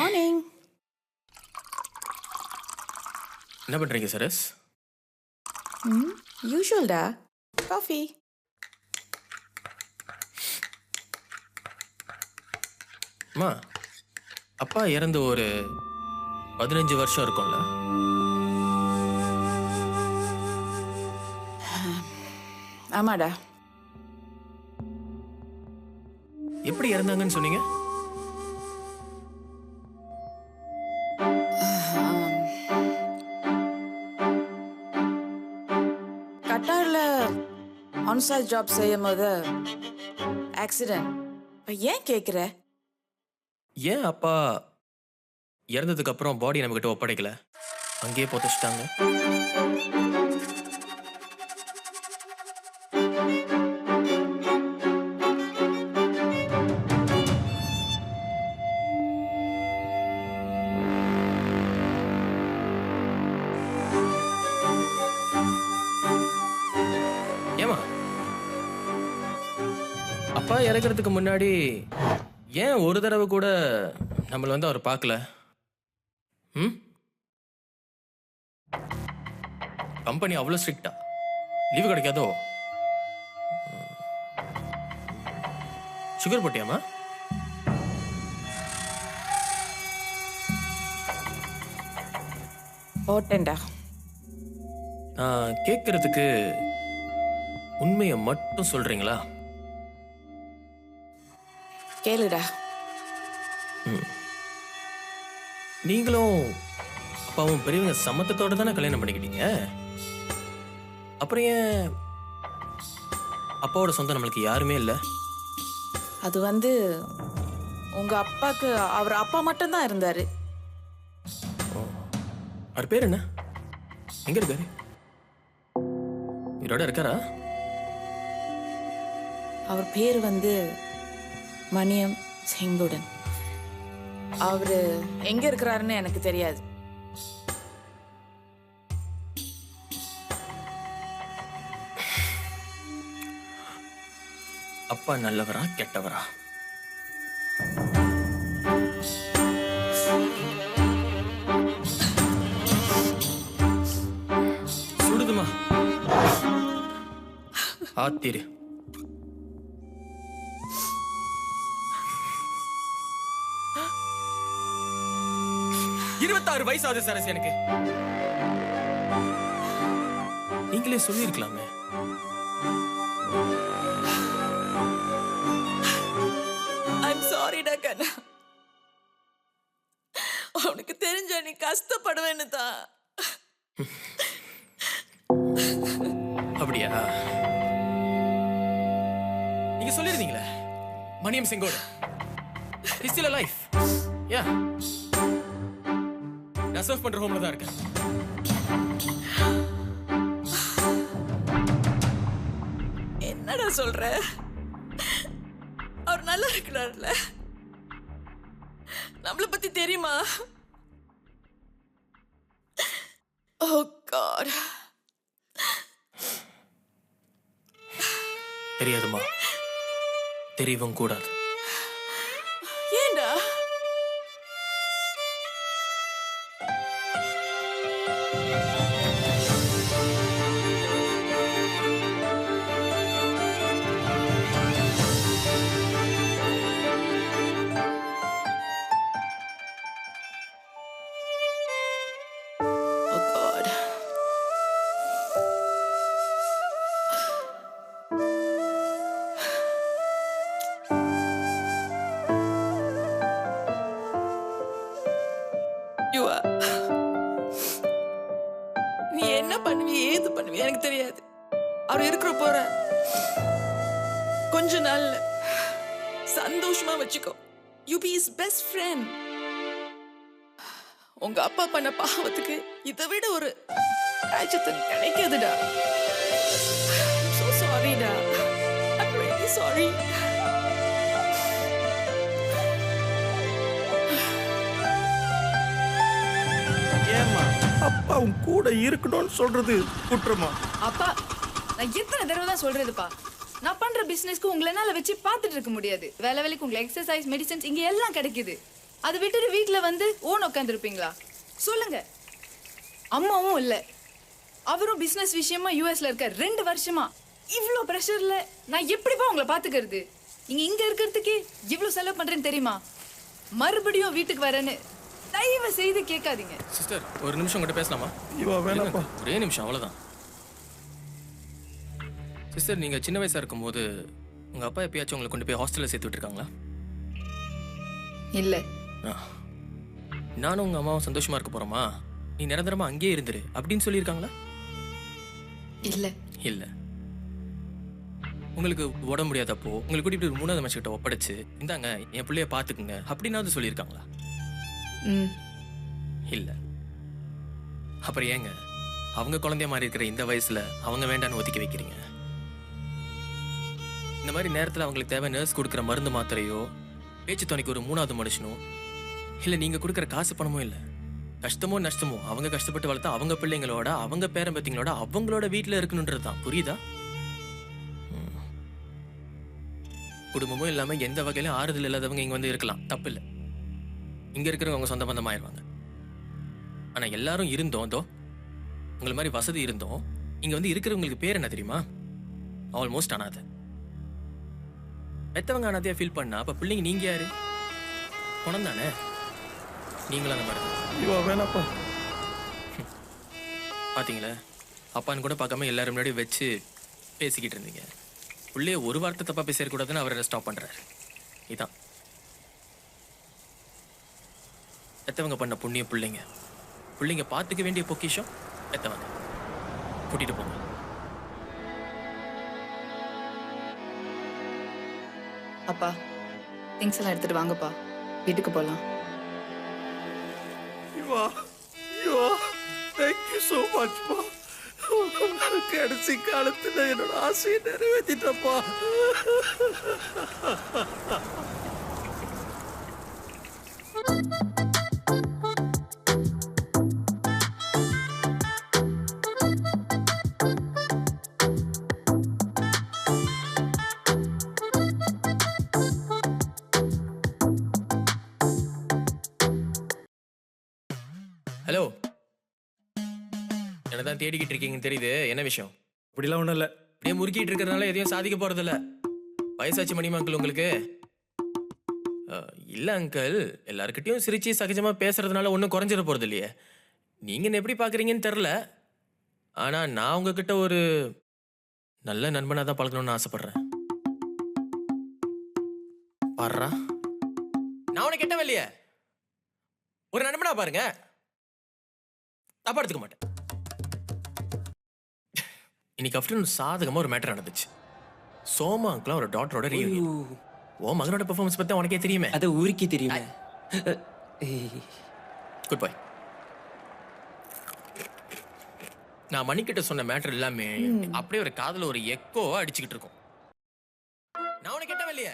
Morning. என்ன பண்றீங்க சரஸ்? யூஷுவல்டா. Coffee. அம்மா, அப்பா இறந்து ஒரு 15 வருஷம் இருக்கும்ல? ஆமாடா. எப்படி இறந்தாங்கன்னு சொன்னீங்க? கட்டார்ல ஆன்சைட் ஜாப் செய்யும் போது ஆக்சிடென்ட். ஏன் கேட்குற? ஏன் அப்பா இறந்ததுக்கு அப்புறம் பாடி நம்ம கிட்ட ஒப்படைக்கல, அங்கேயே புதைச்சிட்டாங்க? ஏமா அப்பா இறக்கிறதுக்கு முன்னாடி ஏன் ஒரு தடவை கூட நம்மள வந்து அவர் பார்க்கல? கம்பெனி அவ்வளோ ஸ்ட்ரிக்டா? லீவு கிடைக்காதோ? சுகர் போட்டியாமா? போட்டேன்டா. நான் கேட்கறதுக்கு உண்மையை மட்டும் சொல்றீங்களா? கேளுடா. நீங்களும் அப்பாவும் பெரியவங்க சம்மத்தத்தோட தானே கல்யாணம் பண்ணிக்கிட்டீங்க. அப்புறம் ஏன் அப்பாவோட சொந்தம் நம்மளுக்கு யாருமே இல்லை? அது வந்து உங்க அப்பாக்கு அவர் அப்பா மட்டும்தான் இருந்தாரு. அவர் பேர் என்ன? எங்க இருக்காரு? இதோட இருக்காரா? அவர் பேர் வந்து மணியம் செங்குடன். அவரு எங்க இருக்கிறாருன்னு எனக்கு தெரியாது. அப்பா நல்லவரா கெட்டவரா? சுடுதுமா, ஆத்திரு. 26 வயசாகுது சரஸ் எனக்கு. நீங்களே சொல்லிருக்கலாமே. I'm sorry டா கண்ணா. உனக்கு தெரிஞ்ச நீ கஷ்டப்படுவேன்னு தான். அப்படியா? நீங்க சொல்லிருந்தீங்களே மணியம் செங்கோடு இஸ் ஸ்டில் அலைவ். யா, நான் சர்வ் பண்ற ஹோம்ல தான் இருக்கேன். என்னடா சொல்ற? அவர் நல்லா இருக்கிறார்ல? நம்மளை பத்தி தெரியுமா? Oh God. தெரியாதுமா, தெரியவும் கூடாது. ஏண்டா? Oh God. நீ என்ன பண்ணுவி ஏது பண்ணுவி எனக்கு தெரியாது. அவர் இருக்கிற போற கொஞ்ச நாள்ல சந்தோஷமா வச்சுக்கோ. You be is best friend. உங்க அப்பா பண்ண பாவத்துக்கு இதை விட ஒரு ராஜ்யத்தம் கிடைக்காதுடா. So sorry டா. I'm really sorry. ஏம்மா அப்பா உன் கூட இருக்கணும்னு சொல்றது குற்றமா? அப்பா, நான் எத்தனை தடவை தான் சொல்றதுப்பா, நான் பண்ற பிசினஸ்க்கு உங்களை என்னால வச்சு பார்த்துட்டு இருக்க முடியாது. வேலை வேலைக்கு உங்களுக்கு எக்ஸசைஸ் மெடிசன்ஸ் இங்க எல்லாம் கிடைக்குது. அதை விட்டுட்டு வீட்டுல வந்து ஓன் உட்காந்துருப்பீங்களா? சொல்லுங்க. அம்மாவும் இல்ல, அவரும் பிசினஸ் விஷயமா யூஎஸ்ல இருக்க 2 வருஷமா. இவ்ளோ பிரஷர்ல நான் எப்படிப்பா உங்களை பாத்துக்கிறது? நீங்க இங்க இருக்கிறதுக்கே இவ்ளோ செலவு பண்றேன்னு தெரியுமா? மறுபடியும் வீட்டுக்கு வரேன்னு தயவு செய்து கேட்காதீங்க. சிஸ்டர் ஒரு நிமிஷம் உங்கள்கிட்ட பேசலாமா? இவா வேணாப்பா. ஒரே நிமிஷம், அவ்வளோதான். சிஸ்டர், நீங்கள் சின்ன வயசாக இருக்கும்போது உங்கள் அப்பா எப்பயாச்சும் உங்களை கொண்டு போய் ஹாஸ்டலில் சேர்த்து விட்டுருக்காங்களா? இல்ல. நானும் உங்கள் அம்மாவும் சந்தோஷமாக இருக்க போகிறோமா, நீ நிரந்தரமாக அங்கேயே இருந்துரு அப்படின்னு சொல்லியிருக்காங்களா? இல்ல. இல்லை. உங்களுக்கு உடம்பு முடியாதப்போ உங்களுக்கு கூட்டிகிட்டு ஒரு 3வது மனுஷக்கிட்ட ஒப்படைச்சு இந்தாங்க என் பிள்ளைய பார்த்துக்குங்க அப்படின்னாவது சொல்லியிருக்காங்களா? இல்லை. அப்புறம் ஏங்க அவங்க குழந்தைய மாதிரி இருக்கிற இந்த வயசுல அவங்க வேண்டான்னு ஒதுக்கி வைக்கிறீங்க? இந்த மாதிரி நேரத்தில் அவங்களுக்கு தேவை நர்ஸ் கொடுக்குற மருந்து மாத்திரையோ, பேச்சு துணைக்கு ஒரு 3வது மனுஷனோ, இல்லை நீங்கள் கொடுக்குற காசு பணமோ இல்லை. கஷ்டமோ நஷ்டமோ அவங்க கஷ்டப்பட்டு வளர்த்தா அவங்க பிள்ளைங்களோட அவங்க பேரம்பத்திங்களோட அவங்களோட வீட்டில் இருக்கணுன்றது தான். புரியுதா? குடும்பமும் இல்லாமல் எந்த வகையிலும் ஆறுதல் இல்லாதவங்க இங்கே வந்து இருக்கலாம், தப்பு இல்லை. இங்கே இருக்கிறவங்க அவங்க சொந்த பந்தம் ஆயிடுவாங்க. ஆனால் எல்லாரும் இருந்தோம், தோ உங்களை மாதிரி வசதி இருந்தோம், இங்கே வந்து இருக்கிறவங்களுக்கு பேர் என்ன தெரியுமா? ஆல்மோஸ்ட் அனாதை. பெற்றவங்க அனாதையாக ஃபீல் பண்ணா அப்போ பிள்ளைங்க நீங்கள் யாரு? பணம் தானே. நீங்களும் அந்த மாதிரி தான். இவா வேணாப்பா. பார்த்தீங்களா, அப்பான்னு கூட பார்க்காம எல்லாரும் முன்னாடி வச்சு பேசிக்கிட்டு இருந்தீங்க. பிள்ளைய ஒரு வார்த்தை தப்பாக பேசக்கூடாதுன்னு அவர் ஸ்டாப் பண்ணுறாரு. இதான் பெற்றவங்க பண்ண புண்ணிய பிள்ளைங்க. பிள்ளைங்க பார்த்துக்க வேண்டிய பொக்கிஷம் பெற்றவங்க. கூட்டிட்டு போங்க. அப்பா, திங்ஸ் எல்லாம் எடுத்துட்டு வாங்கப்பா, வீட்டுக்கு போலாம். இவா இவா தேங்க்யூ ஸோ மச்ப்பா. கடைசி காலத்துல என்னோட ஆசையை நிறைவேற்றிட்டப்பா. ஹலோ, என்னதான் தேடிக்கிட்டு இருக்கீங்கன்னு தெரியுது. என்ன விஷயம்? அப்படிலாம் ஒன்றும் இல்லை. அப்படியே முறுக்கிட்டு இருக்கிறதுனால எதையும் சாதிக்க போறதில்ல. வயசாச்சு மணிமா அங்கிள் உங்களுக்கு? இல்லை அங்கிள், எல்லாருக்கிட்டையும் சிரிச்சு சகஜமா பேசுறதுனால ஒன்றும் குறைஞ்சிட போறது இல்லையே. நீங்க என்ன எப்படி பாக்குறீங்கன்னு தெரில. ஆனா நான் உங்ககிட்ட ஒரு நல்ல நண்பனா தான் பழகணும்னு ஆசைப்படுறேன். பாருடா, நான் உனக்கு கெட்டவன் இல்லையே. ஒரு நண்பனா பாருங்க, தப்பா எடுத்துக்க மாட்டேன். இன்னைக்கு ஆஃப்டர்நூன் சாதகமா ஒரு மேட்டர் நடந்துச்சு. சோமா அங்கிள் ஒரு டாக்டரோட ரீயூனியன். ஓ மகனோட பெர்ஃபார்மன்ஸ் பத்தி உனக்கே தெரியுமே. அது ஊருக்கே தெரியுமே. Good bye. நான் மணிக்கிட்ட சொன்ன மேட்டர் எல்லாமே அப்படியே ஒரு காதுல ஒரு எக்கோ அடிச்சுக்கிட்டு இருக்கும். நான் உனக்கு கெட்டவன் இல்லையே.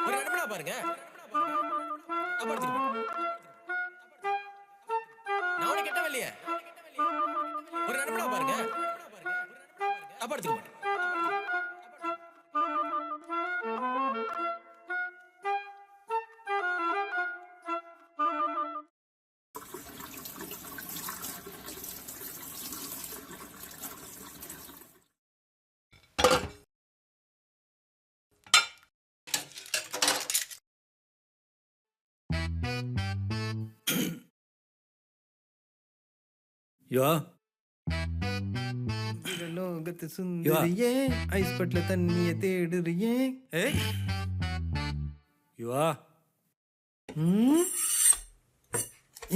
ஒரு நண்பனா பாருங்க, தப்பா எடுத்துக்க மாட்டேன். நான் உனக்கு கெட்டவன் இல்லையே. ஒரு நண்பனா பாருங்க, தப்பா எடுத்துக்க மாட்டேன். யா லோகத்து சுந்தரியே, ஐஸ் பட்ல தண்ணிய தேடுறியே. யுவா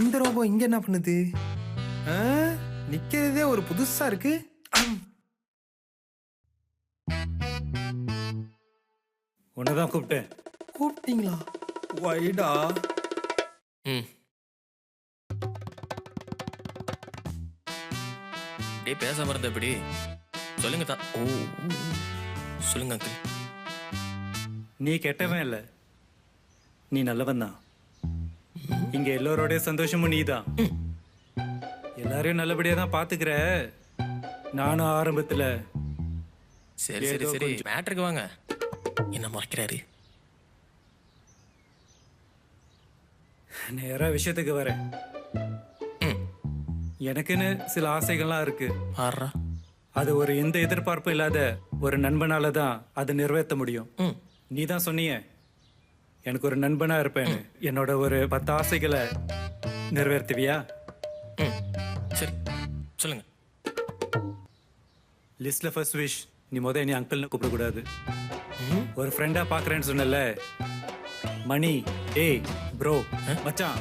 இந்த ரோபோ இங்க என்ன பண்ணுது? நிக்கிறதே ஒரு புதுசா இருக்கு. உன்னதான் கூப்பிட்டேன். கூப்பிட்டீங்களா? வைடா. ம், அப்படியே பேசாம இருந்த எப்படி? சொல்லுங்க தான். ஓ சொல்லுங்க அங்கிள். நீ கெட்டவன் இல்லை, நீ நல்லவன் தான். இங்க எல்லோரோடைய சந்தோஷமும் நீதான். எல்லாரையும் நல்லபடியா தான் பாத்துக்கிற. நானும் ஆரம்பத்துல சரி சரி சரி, மேட்ருக்கு வாங்க. என்ன மறைக்கிறாரு? நேரா விஷயத்துக்கு வரேன். எனக்குன்னு சில ஆசைகள்லாம் இருக்கு. ஆறா. அது ஒரு எந்த எதிர்பார்ப்பும் இல்லாத ஒரு நண்பனால தான் அதை நிறைவேற்ற முடியும். நீ தான் சொன்னிய எனக்கு ஒரு நண்பனா இருப்பேன்னு. என்னோட ஒரு 10 ஆசைகளை நிறைவேற்றுவியா? சரி சொல்லுங்க. லிஸ்ட்ல ஃபர்ஸ்ட் விஷ், நீ நீ அங்கிள்னு கூப்பிடக்கூடாது. ஒரு ஃப்ரெண்டா பாக்குறேன்னு சொன்னல, மணி, ஏய் ப்ரோ, மச்சான்,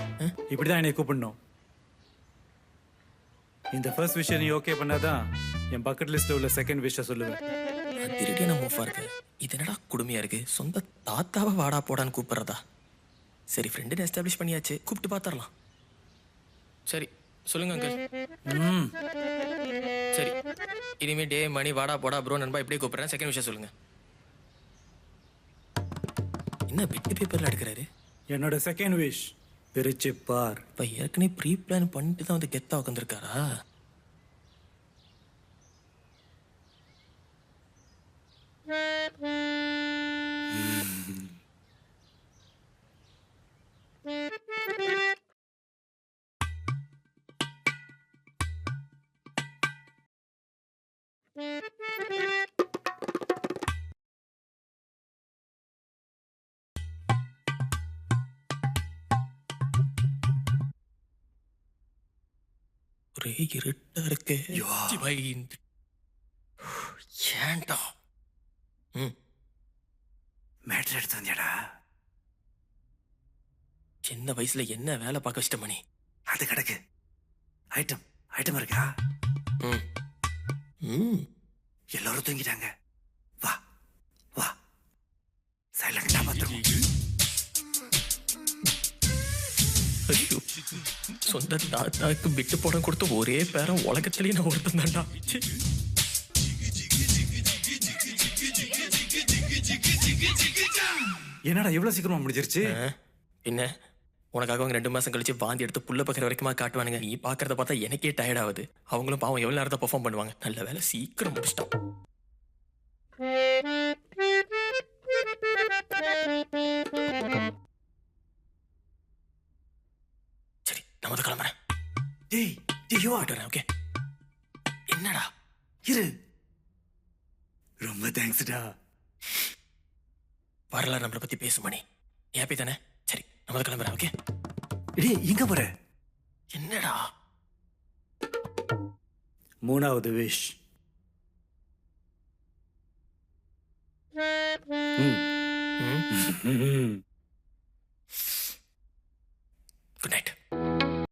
இப்படிதான் என்னை கூப்பிடணும். இந்த ஃபர்ஸ்ட் விஷயம் நீ ஓகே பண்ணாதான் என் பக்கெட் லிஸ்ட்ல உள்ள செகண்ட் விஷய சொல்லுவேன். திருடியா நான் மூஃபா இருக்கேன். இது என்னடா கொடுமையா இருக்கு. சொந்த தாத்தாவை வாடா போடான்னு கூப்பிடுறதா? சரி ஃப்ரெண்டுன்னு எஸ்டாப்ளிஷ் பண்ணியாச்சு, கூப்பிட்டு பார்த்துடலாம். சரி சொல்லுங்க அங்கிள். சரி இனிமே டே மணி வாடா போடா ப்ரோ நண்பா இப்படியே கூப்பிடுறேன். செகண்ட் விஷயம் சொல்லுங்க. என்ன பெட்டு பேப்பர்ல எடுக்கிறாரு? என்னோட செகண்ட் விஷ், பிரிச்சு பார். இப்போ ஏற்கனவே ப்ரீ பிளான் பண்ணிட்டு தான் வந்து கெத்தா உட்காந்துருக்காரா? ஒரே இருட்டா இருக்கு. சிவாய், ஏன்டா? மேட்ரு எடுத்து வந்தியாடா? சின்ன வயசுல என்ன வேலை பார்க்க வச்சிட்ட மணி? அது கிடக்கு. ஐட்டம் இருக்கா? எல்லாரும் தூங்கிட்டாங்க. வா வா, சைலண்டா பார்த்துருவோம். ஐயோ, சொந்த தாத்தாக்கு விட்டு போட கொடுத்த ஒரே பேரன் உலகத்திலேயே நான் ஒருத்தன் தான்டா. என்னடா இவ்வளவு சீக்கிரமா முடிஞ்சிருச்சு? என்ன உனக்காக அவங்க 2 மாசம் கழிச்சு வாந்தி எடுத்து புள்ள பக்கிற வரைக்குமா காட்டுவானுங்க. நீ பாக்குறத பார்த்தா எனக்கே டயர்ட் ஆகுது. அவங்களும் பாவம் எவ்வளவு நேரத்தை பெர்ஃபார்ம் பண்ணுவாங்க. நல்ல வேலை சீக்கிரம் முடிச்சிட்டான். சரி நம்ம கிளம்புறேன். ஓகே என்னடா? இரு, ரொம்ப தேங்க்ஸ்டா. வரலாறு நம்மளை பத்தி பேசும் மணி. ஹாப்பி தானே? சரி நம்ம கிளம்புறேன். ஓகே எங்க போற? என்னடா? மூணாவது விஷ். Good night.